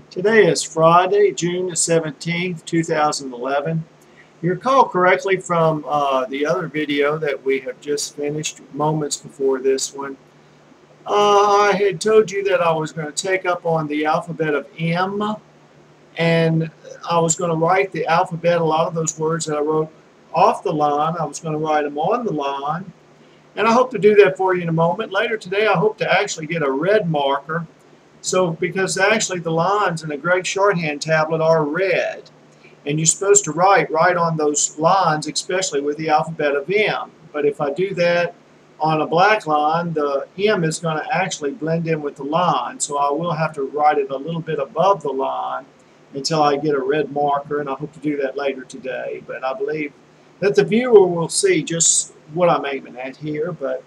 Today is Friday, June the 17th, 2011. You recall correctly from the other video that we have just finished moments before this one. I had told you that I was going to take up on the alphabet of M, and I was going to write the alphabet, a lot of those words that I wrote off the line, I was going to write them on the line, and I hope to do that for you in a moment. Later today I hope to actually get a red marker. So, because actually the lines in a Gregg Shorthand tablet are red, and you're supposed to write right on those lines, especially with the alphabet of M. But if I do that on a black line, the M is going to actually blend in with the line, so I will have to write it a little bit above the line until I get a red marker, and I hope to do that later today. But I believe that the viewer will see just what I'm aiming at here. But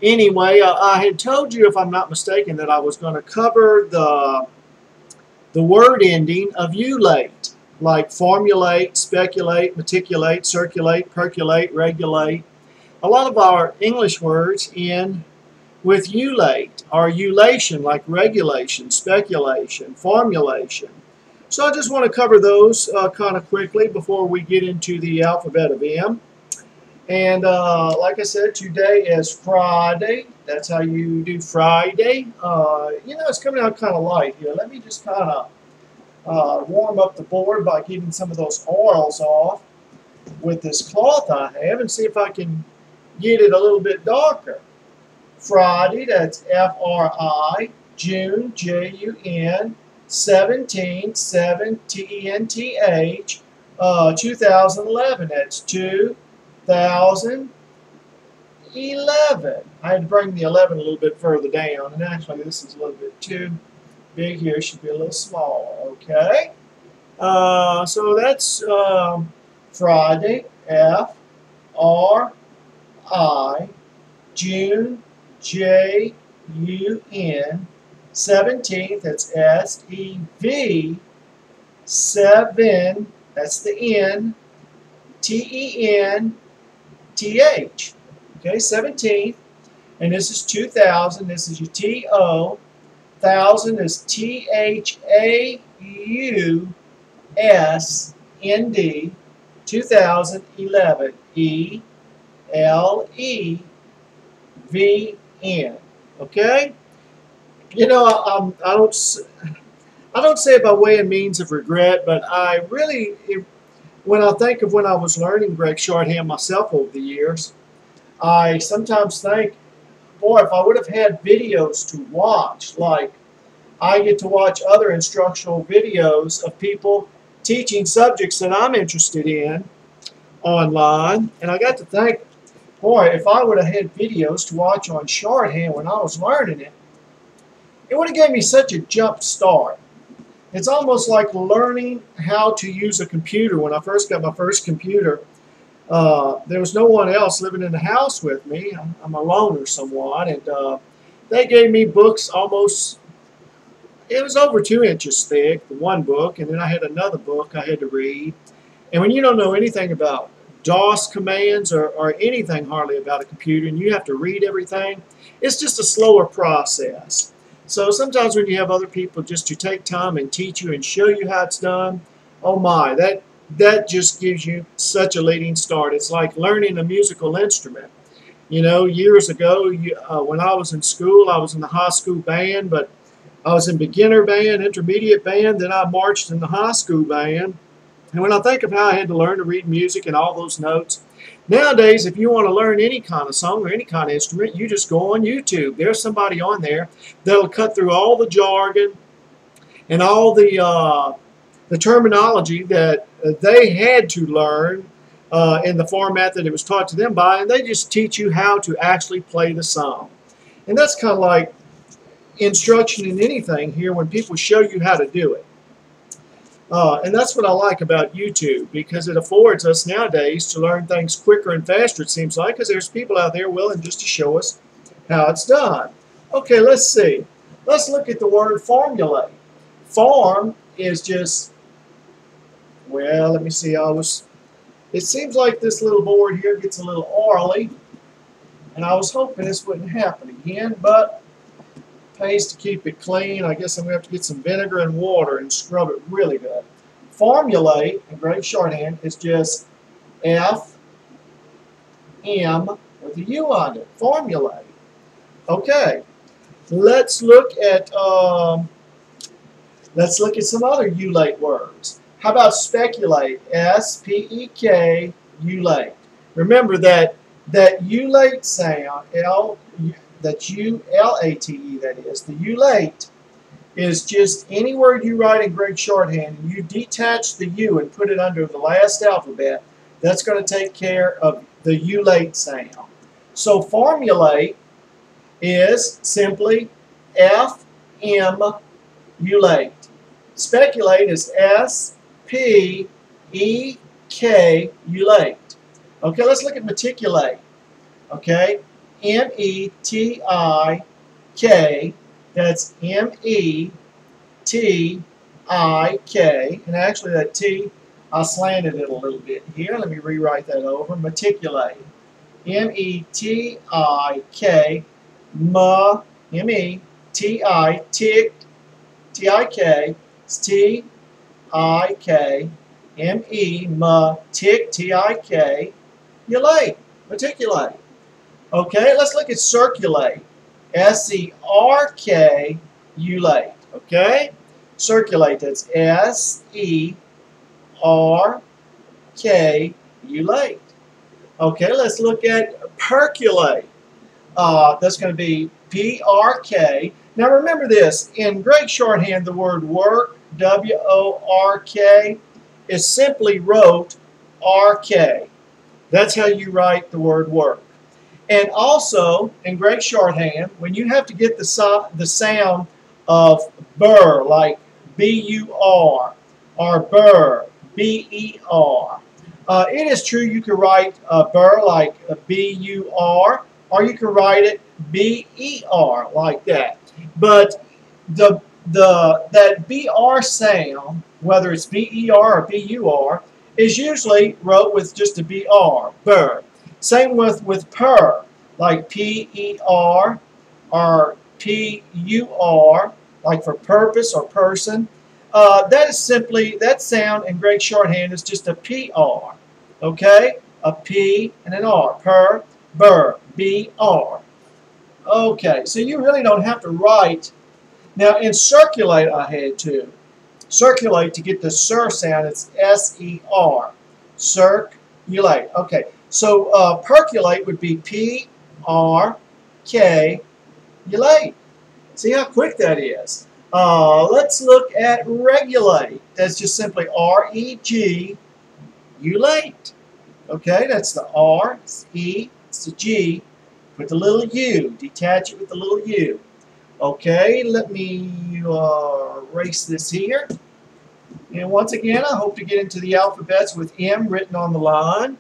anyway, I had told you, if I'm not mistaken, that I was going to cover the word ending of ULATE, like formulate, speculate, meticulate, circulate, percolate, regulate. A lot of our English words end with ULATE, or ulation, like regulation, speculation, formulation. So I just want to cover those kind of quickly before we get into the alphabet of M. And like I said, today is Friday. That's how you do Friday. It's coming out kind of light here. Let me just kind of warm up the board by getting some of those oils off with this cloth I have and see if I can get it a little bit darker. Friday, that's F-R-I, June, J-U-N, 17, 7-T-E-N-T-H, 2011, that's 2011. I had to bring the 11 a little bit further down, and actually this is a little bit too big here. It should be a little smaller. Okay. So that's Friday, F-R-I, June, J-U-N, 17th, that's S-E-V, 7, that's the N, T-E-N-T-H. Okay, 17th. And this is 2000. This is your T-O. 1000 is T-H-A-U-S-N-D. 2011. E-L-E-V-N. Okay? You know, I don't say it by way and means of regret, but I really, when I think of when I was learning Gregg Shorthand myself over the years, I sometimes think, boy, if I would have had videos to watch, like I get to watch other instructional videos of people teaching subjects that I'm interested in online, and I got to think, boy, if I would have had videos to watch on shorthand when I was learning it, it would have given me such a jump start. It's almost like learning how to use a computer. When I first got my first computer, there was no one else living in the house with me. I'm a loner somewhat, and they gave me books almost, it was over 2 inches thick, the one book, and then I had another book I had to read. And when you don't know anything about DOS commands or anything hardly about a computer, and you have to read everything, it's just a slower process. So sometimes when you have other people just to take time and teach you and show you how it's done, oh my, that just gives you such a leading start. It's like learning a musical instrument. You know, years ago, when I was in school, I was in the high school band, but I was in beginner band, intermediate band, then I marched in the high school band. And when I think of how I had to learn to read music and all those notes, nowadays, if you want to learn any kind of song or any kind of instrument, you just go on YouTube. There's somebody on there that'll cut through all the jargon and all the terminology that they had to learn in the format that it was taught to them by, and they just teach you how to actually play the song. And that's kind of like instruction in anything here when people show you how to do it. And that's what I like about YouTube, because it affords us nowadays to learn things quicker and faster, it seems like, because there's people out there willing just to show us how it's done. Okay, let's see. Let's look at the word formulate. Form is just, well, let me see. It seems like this little board here gets a little oily, and I was hoping this wouldn't happen again, but pays to keep it clean. I guess I'm going to have to get some vinegar and water and scrub it really good. Formulate, in Gregg Shorthand, is just F, M, with a U on it. Formulate. Okay, let's look at some other ULATE words. How about speculate? S-P-E-K, ULATE. Remember that ULATE sound, that's U-L-A-T-E, that is, the ULATE is just any word you write in Gregg Shorthand, and you detach the U and put it under the last alphabet, that's going to take care of the ULATE sound. So formulate is simply F-M, ULATE. Speculate is S-P-E-K, ULATE. Okay, let's look at meticulate. Okay, M-E-T-I-K, that's M-E-T-I-K, and actually that T, I slanted it a little bit here. Let me rewrite that over. Meticulate. M-E-T-I-K, M-E-T-I, tick, T-I-K, it's T-I-K, M-E, tick, T-I-K, ULATE, meticulate. Okay, let's look at circulate. S-E-R-K, ULATE. Okay? Circulate, that's S-E-R-K, ULATE. Okay, let's look at percolate. That's going to be P-R-K. Now remember this, in Gregg Shorthand, the word work, W-O-R-K, is simply wrote R-K. That's how you write the word work. And also, in Gregg Shorthand, when you have to get the sound of burr, like B-U-R, or burr, B-E-R, it is true you can write burr like B-U-R, or you can write it B-E-R like that. But that B-R sound, whether it's B-E-R or B-U-R, is usually wrote with just a B-R, burr. Same with per, like P-E-R or P-U-R, like for purpose or person. That is simply, that sound in Gregg Shorthand is just a P-R, okay? A P and an R, per, burr, B-R. Okay, so you really don't have to write. Now in circulate I had to. Circulate, to get the sir sound, it's S-E-R. Circulate. Okay, so percolate would be P-R-K, ULATE. See how quick that is. Let's look at regulate. That's just simply R-E-G, ULATE. Okay, that's the R, it's E, it's the G, with the little U. Detach it with the little U. Okay, let me erase this here. And once again, I hope to get into the alphabets with M written on the line.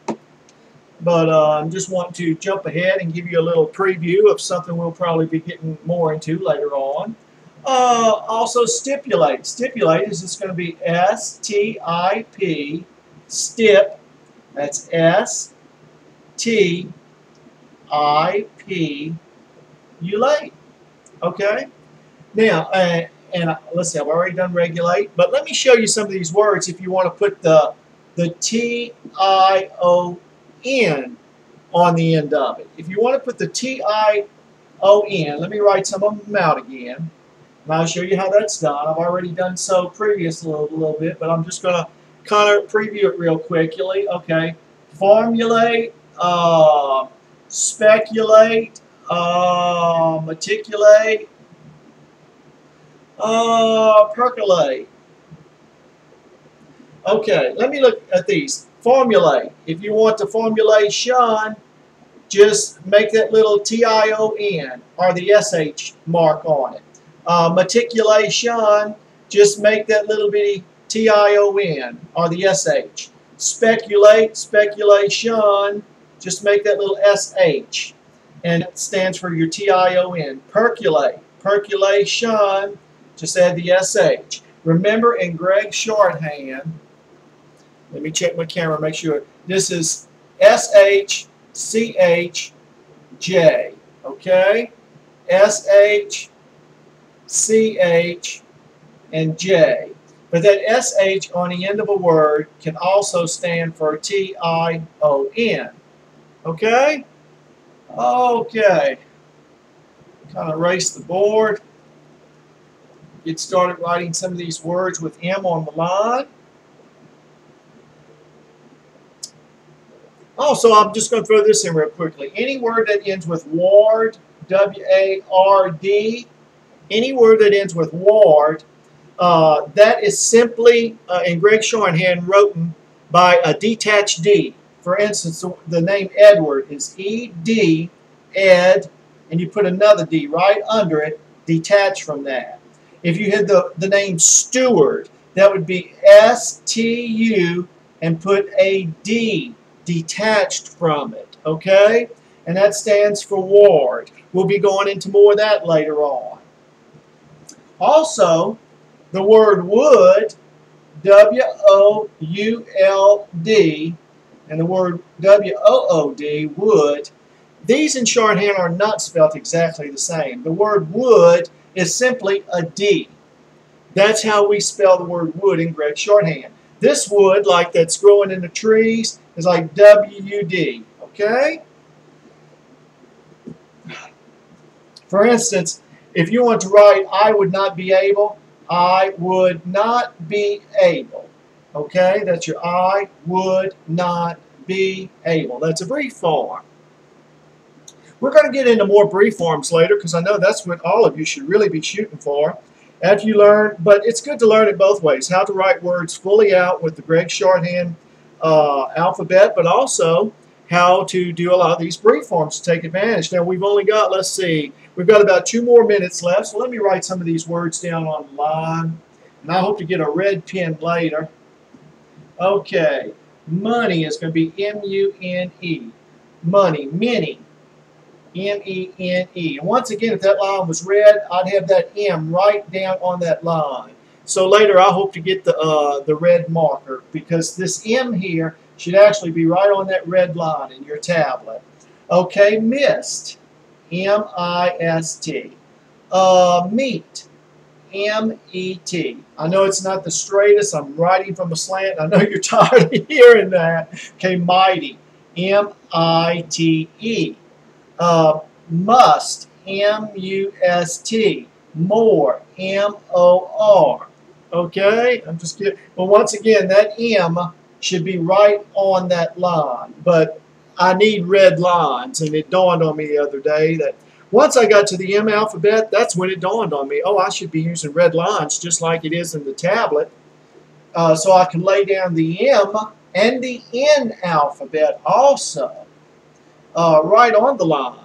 But I just want to jump ahead and give you a little preview of something we'll probably be getting more into later on. Also stipulate. Stipulate is just going to be S-T-I-P, stip. That's S-T-I-P, ULATE. Okay? Now, and let's see, I've already done regulate, but let me show you some of these words if you want to put the T-I-O-N on the end of it. If you want to put the T-I-O-N, let me write some of them out again, and I'll show you how that's done. I've already done so previously a little bit, but I'm just going to kind of preview it real quickly. Okay, formulate, speculate, meticulate, percolate. Okay, let me look at these. Formulate. If you want the formulation, just make that little T-I-O-N or the S-H mark on it. Meticulation, just make that little bitty T-I-O-N or the S-H. Speculate, speculation, just make that little S-H. And it stands for your T-I-O-N. Percolate, percolation, just add the S-H. Remember in Gregg Shorthand, let me check my camera, make sure, this is S-H-C-H-J, okay? S-H-C-H-J. CH, and J. But that SH on the end of a word can also stand for TION. Okay? Okay. Kind of erase the board. Get started writing some of these words with M on the line. Also, I'm just going to throw this in real quickly. Any word that ends with ward, W-A-R-D, any word that ends with ward, that is simply, in Gregg Shorthand, written by a detached D. For instance, the name Edward is E-D, Ed, and you put another D right under it, detached from that. If you had the name Stewart, that would be S-T-U, and put a D detached from it, okay? And that stands for ward. We'll be going into more of that later on. Also, the word would, W-O-U-L-D, and the word W-O-O-D, would, these in shorthand are not spelled exactly the same. The word would is simply a D. That's how we spell the word wood in Gregg Shorthand. This wood, like that's growing in the trees, is like W-U-D, okay? For instance, if you want to write, I would not be able, I would not be able, okay? That's your I would not be able. That's a brief form. We're going to get into more brief forms later because I know that's what all of you should really be shooting for. After you learn, but it's good to learn it both ways, how to write words fully out with the Gregg Shorthand alphabet, but also how to do a lot of these brief forms to take advantage. Now, we've only got, let's see, we've got about 2 more minutes left, so let me write some of these words down on the line, and I hope to get a red pen later. Okay, money is going to be M-U-N-E, money, many. M-E-N-E. And once again, if that line was red, I'd have that M right down on that line. So later, I hope to get the red marker because this M here should actually be right on that red line in your tablet. Okay, mist. M-I-S-T. Meet. M-E-T. I know it's not the straightest. I'm writing from a slant. I know you're tired of hearing that. Okay, mighty. M-I-T-E. Must, M-U-S-T, more, M-O-R, okay? I'm just kidding. Well, once again, that M should be right on that line, but I need red lines, and it dawned on me the other day that once I got to the M alphabet, that's when it dawned on me, oh, I should be using red lines just like it is in the tablet, so I can lay down the M and the N alphabet also. Right on the line.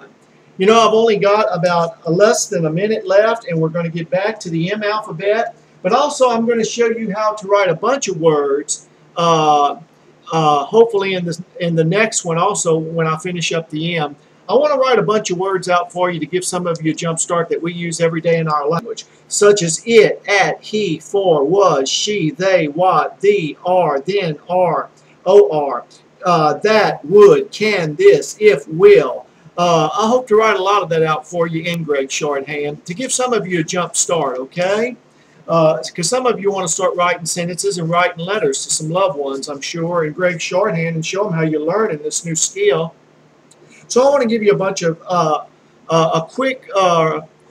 You know, I've only got about less than a minute left, and we're going to get back to the M alphabet. But also, I'm going to show you how to write a bunch of words, hopefully in the next one also when I finish up the M. I want to write a bunch of words out for you to give some of you a jump start that we use every day in our language, such as it, at, he, for, was, she, they, what, thee, are, then, are, or. That, would, can, this, if, will. I hope to write a lot of that out for you in Gregg Shorthand to give some of you a jump start, okay? Because some of you want to start writing sentences and writing letters to some loved ones, I'm sure, in Gregg Shorthand and show them how you're learning this new skill. So I want to give you a bunch of, a quick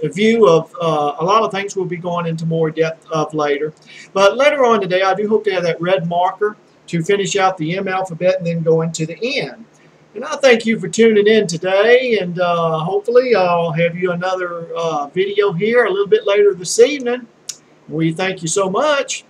view of a lot of things we'll be going into more depth of later. But later on today, I do hope to have that red marker to finish out the M alphabet and then go into the N. And I thank you for tuning in today, and hopefully I'll have you another video here a little bit later this evening. We thank you so much.